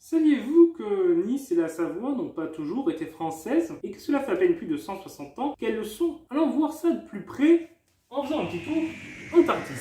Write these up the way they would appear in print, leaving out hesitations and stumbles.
Saviez-vous que Nice et la Savoie n'ont pas toujours été françaises et que cela fait à peine plus de 160 ans qu'elles le sont? Allons voir ça de plus près en faisant un petit tour en Antarctique.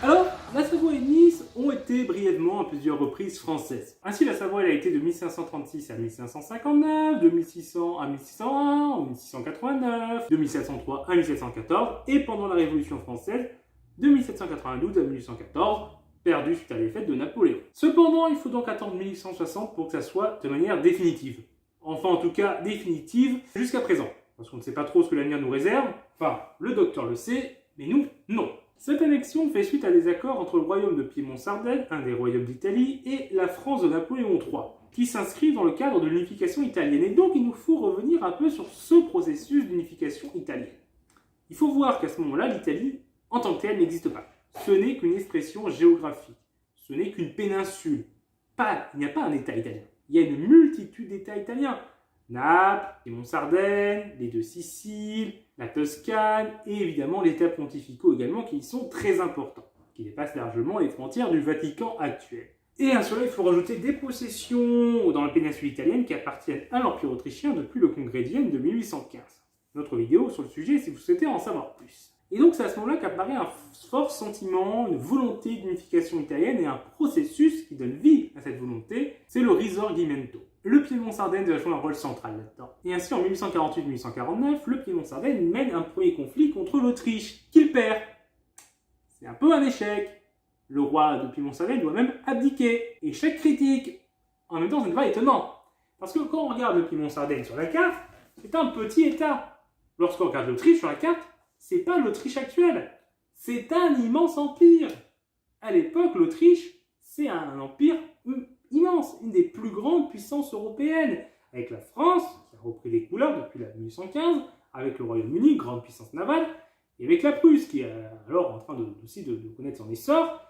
Alors, la Savoie et Nice ont été brièvement à plusieurs reprises françaises. Ainsi, la Savoie elle a été de 1536 à 1559, de 1600 à 1601, en 1689, de 1703 à 1714 et pendant la Révolution française de 1792 à 1814, perdu suite à la défaite de Napoléon. Cependant, il faut donc attendre 1860 pour que ça soit de manière définitive. Enfin, en tout cas, définitive jusqu'à présent. Parce qu'on ne sait pas trop ce que l'avenir nous réserve. Enfin, le docteur le sait, mais nous, non. Cette annexion fait suite à des accords entre le royaume de Piémont-Sardaigne, un des royaumes d'Italie, et la France de Napoléon III, qui s'inscrivent dans le cadre de l'unification italienne. Et donc, il nous faut revenir un peu sur ce processus d'unification italienne. Il faut voir qu'à ce moment-là, l'Italie, en tant que telle, n'existe pas. Ce n'est qu'une expression géographique. Ce n'est qu'une péninsule. Il n'y a pas un État italien. Il y a une multitude d'États italiens. Naples, Piémont-Sardaigne, les deux Siciles, la Toscane et évidemment les États pontificaux également qui sont très importants, qui dépassent largement les frontières du Vatican actuel. Et à cela, il faut rajouter des possessions dans la péninsule italienne qui appartiennent à l'Empire autrichien depuis le Congrès de Vienne de 1815. Notre vidéo sur le sujet si vous souhaitez en savoir plus. Et donc c'est à ce moment-là qu'apparaît un fort sentiment, une volonté d'unification italienne et un processus qui donne vie à cette volonté, c'est le Risorgimento. Le Piémont-Sardaigne va jouer un rôle central là-dedans. Et ainsi en 1848-1849, le Piémont-Sardaigne mène un premier conflit contre l'Autriche, qu'il perd. C'est un peu un échec. Le roi de Piémont-Sardaigne doit même abdiquer. Échec critique. En même temps, ce n'est pas étonnant. Parce que quand on regarde le Piémont-Sardaigne sur la carte, c'est un petit État. Lorsqu'on regarde l'Autriche sur la carte, c'est pas l'Autriche actuelle, c'est un immense empire. À l'époque, l'Autriche, c'est un empire immense, une des plus grandes puissances européennes, avec la France, qui a repris les couleurs depuis la 1815, avec le Royaume-Uni, grande puissance navale, et avec la Prusse, qui est alors en train aussi de connaître son essor,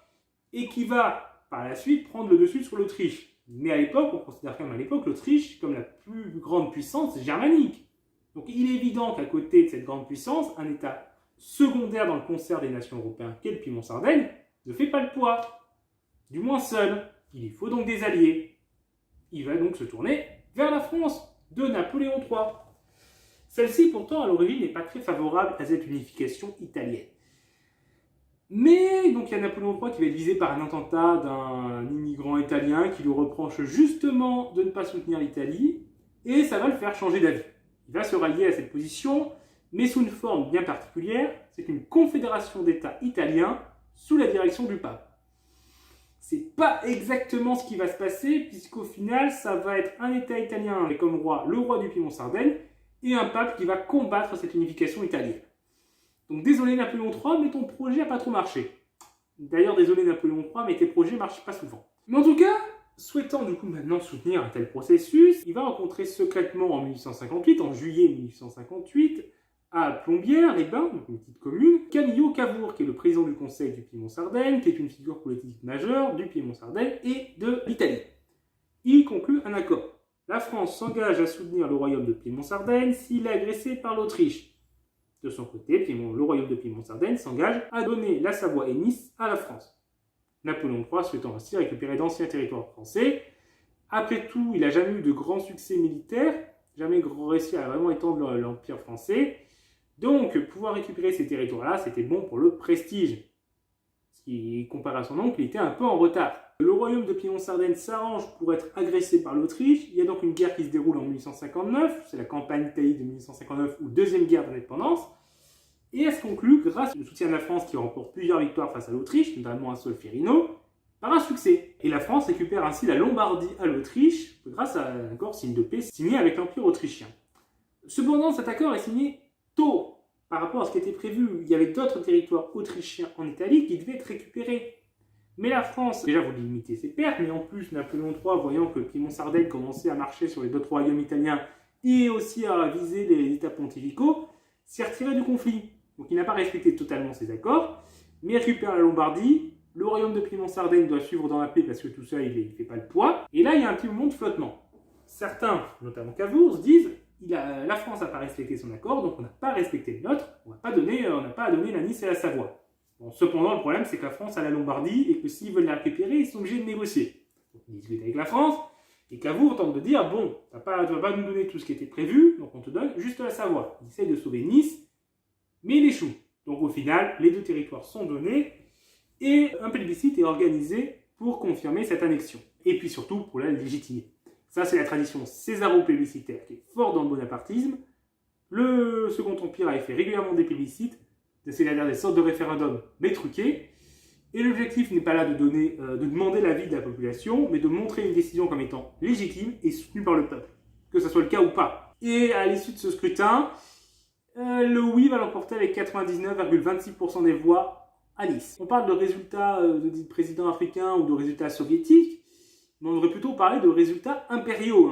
et qui va, par la suite, prendre le dessus sur l'Autriche. Mais à l'époque, on considère quand même à l'époque l'Autriche comme la plus grande puissance germanique. Donc il est évident qu'à côté de cette grande puissance, un État secondaire dans le concert des nations européennes qu'est le Piémont-Sardaigne ne fait pas le poids, du moins seul. Il lui faut donc des alliés. Il va donc se tourner vers la France de Napoléon III. Celle-ci pourtant à l'origine n'est pas très favorable à cette unification italienne. Mais donc il y a Napoléon III qui va être visé par un attentat d'un immigrant italien qui lui reproche justement de ne pas soutenir l'Italie et ça va le faire changer d'avis. Il va se rallier à cette position, mais sous une forme bien particulière, c'est une confédération d'États italiens sous la direction du pape. C'est pas exactement ce qui va se passer, puisqu'au final, ça va être un État italien avec comme roi le roi du Piémont-Sardaigne, et un pape qui va combattre cette unification italienne. Donc désolé Napoléon III, mais ton projet n'a pas trop marché. D'ailleurs, désolé Napoléon III, mais tes projets ne marchent pas souvent. Mais en tout cas, souhaitant du coup maintenant soutenir un tel processus, il va rencontrer secrètement en 1858, en juillet 1858, à Plombières-les-Bains, une petite commune, Camillo Cavour, qui est le président du conseil du Piémont-Sardaigne, qui est une figure politique majeure du Piémont-Sardaigne et de l'Italie. Il conclut un accord. La France s'engage à soutenir le royaume de Piémont-Sardaigne s'il est agressé par l'Autriche. De son côté, le royaume de Piémont-Sardaigne s'engage à donner la Savoie et Nice à la France. Napoléon III souhaitant ainsi récupérer d'anciens territoires français. Après tout, il n'a jamais eu de grand succès militaire, jamais réussi à vraiment étendre l'empire français. Donc, pouvoir récupérer ces territoires-là, c'était bon pour le prestige. Ce qui, comparé à son oncle, il était un peu en retard. Le royaume de Piémont-Sardaigne s'arrange pour être agressé par l'Autriche. Il y a donc une guerre qui se déroule en 1859. C'est la campagne d'Italie de 1859 ou deuxième guerre d'indépendance. Et elle se conclut grâce au soutien de la France qui remporte plusieurs victoires face à l'Autriche, notamment à Solferino, par un succès. Et la France récupère ainsi la Lombardie à l'Autriche grâce à un accord signe de paix signé avec l'Empire autrichien. Cependant, cet accord est signé tôt par rapport à ce qui était prévu. Il y avait d'autres territoires autrichiens en Italie qui devaient être récupérés. Mais la France, déjà, voulait limiter ses pertes, mais en plus, Napoléon III, voyant que Piémont-Sardaigne commençait à marcher sur les autres royaumes italiens et aussi à viser les États pontificaux, s'est retiré du conflit. Donc il n'a pas respecté totalement ses accords, mais il récupère la Lombardie. Le royaume de Piémont-Sardaigne doit suivre dans la paix parce que tout ça, il ne fait pas le poids. Et là, il y a un petit moment de flottement. Certains, notamment Cavour, se disent la France n'a pas respecté son accord, donc on n'a pas respecté le nôtre, on n'a pas à donner la Nice et la Savoie. Bon, cependant, le problème, c'est que la France a la Lombardie et que s'ils veulent la récupérer, ils sont obligés de négocier. Donc, ils discutent avec la France, Et Cavour tente de dire, bon, tu vas pas nous donner tout ce qui était prévu, donc on te donne juste la Savoie. Il essaye de sauver Nice, mais il échoue. Donc au final, les deux territoires sont donnés, et un plébiscite est organisé pour confirmer cette annexion. Et puis surtout, pour la légitimer. Ça, c'est la tradition césaro-plébiscitaire qui est forte dans le bonapartisme. Le Second Empire avait fait régulièrement des plébiscites, c'est-à-dire des sortes de référendums, mais truqués. Et l'objectif n'est pas là de demander l'avis de la population, mais de montrer une décision comme étant légitime et soutenue par le peuple, que ce soit le cas ou pas. Et à l'issue de ce scrutin, le oui va l'emporter avec 99,26% des voix à Nice. On parle de résultats de présidents africains ou de résultats soviétiques, mais on devrait plutôt parler de résultats impériaux,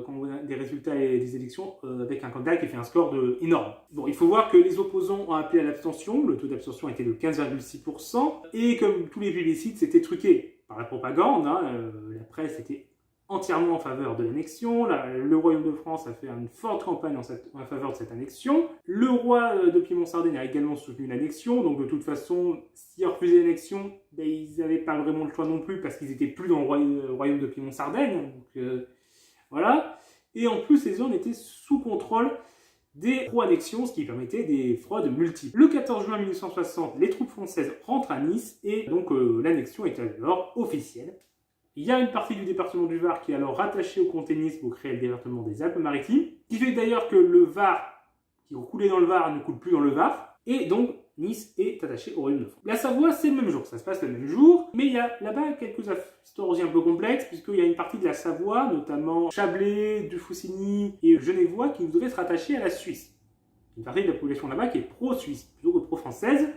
quand on a des résultats des élections avec un candidat qui fait un score énorme. Bon, il faut voir que les opposants ont appelé à l'abstention, le taux d'abstention était de 15,6%, et comme tous les plébiscites, c'était truqué par la propagande, la presse était entièrement en faveur de l'annexion, le Royaume de France a fait une forte campagne en faveur de cette annexion, le roi de Piémont-Sardaigne a également soutenu l'annexion, donc de toute façon, s'ils refusaient l'annexion, ils n'avaient pas vraiment le choix non plus, parce qu'ils n'étaient plus dans le Royaume de Piémont-Sardaigne, donc voilà, et en plus les zones étaient sous contrôle des pro-annexions, ce qui permettait des fraudes multiples. Le 14 juin 1860, les troupes françaises rentrent à Nice, et donc l'annexion est alors officielle. Il y a une partie du département du Var qui est alors rattachée au comté de Nice pour créer le département des Alpes-Maritimes, qui fait d'ailleurs que le Var, qui coulait dans le Var, ne coule plus dans le Var, et donc Nice est attaché au Royaume de France. La Savoie, c'est le même jour, ça se passe le même jour, mais il y a là-bas quelques histoires aussi un peu complexes, puisqu'il y a une partie de la Savoie, notamment Chablais, Dufaucigny et Genevois, qui devraient se rattacher à la Suisse. Une partie de la population là-bas qui est pro-suisse, plutôt que pro-française.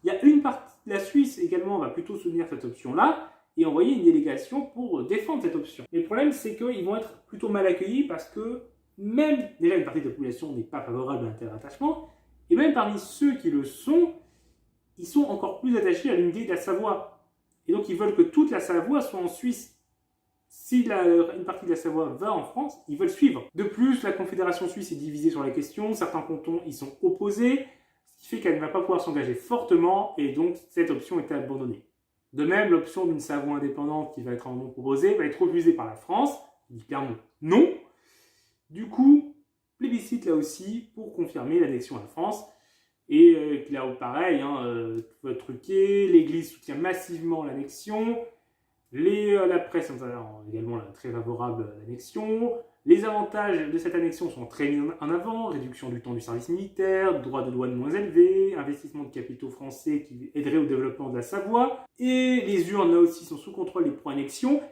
Il y a une partie de la Suisse également va plutôt soutenir cette option-là, et envoyer une délégation pour défendre cette option. Mais le problème, c'est qu'ils vont être plutôt mal accueillis parce que même, déjà une partie de la population n'est pas favorable à un tel rattachement, et même parmi ceux qui le sont, ils sont encore plus attachés à l'unité de la Savoie. Et donc ils veulent que toute la Savoie soit en Suisse. Si une partie de la Savoie va en France, ils veulent suivre. De plus, la Confédération suisse est divisée sur la question, certains cantons y sont opposés, ce qui fait qu'elle ne va pas pouvoir s'engager fortement, et donc cette option est abandonnée. De même, l'option d'une Savoie indépendante qui va être en nom proposée va être refusée par la France, qui dit clairement non. Du coup, plébiscite là aussi pour confirmer l'annexion à la France. Et là, pareil, tout va être truqué, l'Église soutient massivement l'annexion, la presse est également très favorable à l'annexion. Les avantages de cette annexion sont très mis en avant, réduction du temps du service militaire, droits de douane moins élevés, investissement de capitaux français qui aiderait au développement de la Savoie, et les urnes là aussi sont sous contrôle des pro-annexions,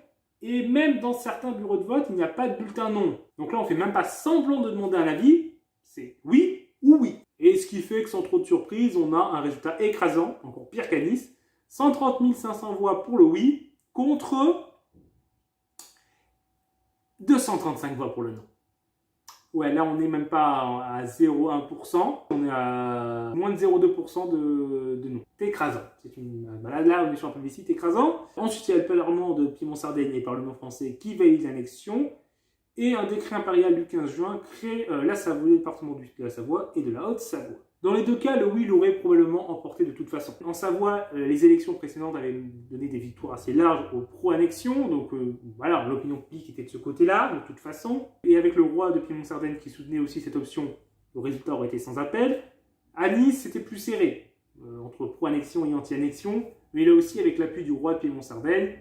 et même dans certains bureaux de vote, il n'y a pas de bulletin non. Donc là, on ne fait même pas semblant de demander un avis, c'est oui ou oui. Et ce qui fait que sans trop de surprise, on a un résultat écrasant, encore pire qu'à Nice, 130 500 voix pour le oui, contre 235 voix pour le non. Ouais, là on n'est même pas à 0,1%, on est à moins de 0,2% de non. C'est écrasant. Là on est sur un plébiscite écrasant. Ensuite il y a le Parlement de Piémont-Sardaigne et le Parlement français qui valide l'annexion. Et un décret impérial du 15 juin crée la Savoie, le département de la Savoie et de la Haute-Savoie. Dans les deux cas, le oui l'aurait probablement emporté de toute façon. En Savoie, les élections précédentes avaient donné des victoires assez larges aux pro-annexions, donc voilà, l'opinion publique était de ce côté-là, de toute façon. Et avec le roi de Piémont-Sardaigne qui soutenait aussi cette option, le résultat aurait été sans appel. À Nice, c'était plus serré, entre pro-annexion et anti-annexion, mais là aussi, avec l'appui du roi de Piémont-Sardaigne,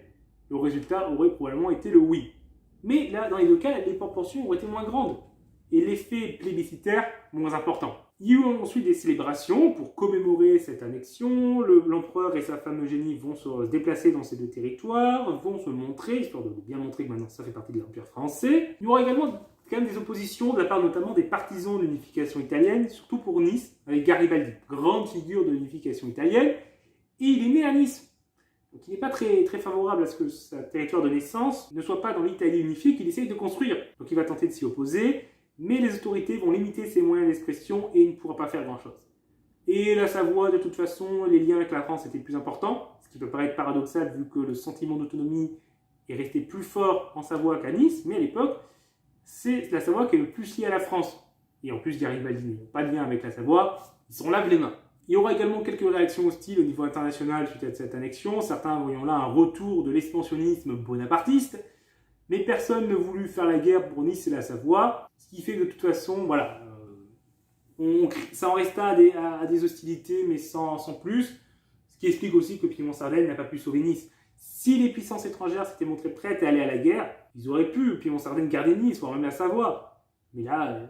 le résultat aurait probablement été le oui. Mais là, dans les deux cas, les proportions auraient été moins grandes, et l'effet plébiscitaire moins important. Il y a eu ensuite des célébrations pour commémorer cette annexion. L'empereur et sa femme Eugénie vont se déplacer dans ces deux territoires, vont se montrer, histoire de bien montrer que maintenant ça fait partie de l'Empire français. Il y aura également quand même des oppositions de la part notamment des partisans de l'unification italienne, surtout pour Nice, avec Garibaldi, grande figure de l'unification italienne. Et il est né à Nice. Donc il n'est pas très favorable à ce que sa territoire de naissance ne soit pas dans l'Italie unifiée qu'il essaye de construire. Donc il va tenter de s'y opposer. Mais les autorités vont limiter ses moyens d'expression et il ne pourra pas faire grand-chose. Et la Savoie, de toute façon, les liens avec la France étaient plus importants, ce qui peut paraître paradoxal vu que le sentiment d'autonomie est resté plus fort en Savoie qu'à Nice, mais à l'époque, c'est la Savoie qui est le plus liée à la France. Et en plus, Garibaldi n'a pas de lien avec la Savoie, ils s'en lavent les mains. Il y aura également quelques réactions hostiles au niveau international suite à cette annexion, certains voyant là un retour de l'expansionnisme bonapartiste, mais personne ne voulut faire la guerre pour Nice et la Savoie, ce qui fait que de toute façon, voilà, ça en resta à des hostilités, mais sans plus, ce qui explique aussi que Piémont-Sardaigne n'a pas pu sauver Nice. Si les puissances étrangères s'étaient montrées prêtes à aller à la guerre, ils auraient pu, Piémont-Sardaigne, garder Nice, voire même la Savoie. Mais là,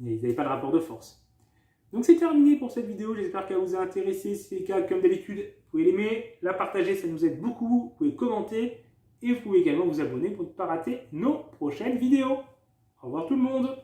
ils n'avaient pas de rapport de force. Donc c'est terminé pour cette vidéo, j'espère qu'elle vous a intéressé. Si c'est le cas, comme d'habitude, vous pouvez l'aimer, la partager, ça nous aide beaucoup. Vous pouvez commenter et vous pouvez également vous abonner pour ne pas rater nos prochaines vidéos. Au revoir tout le monde!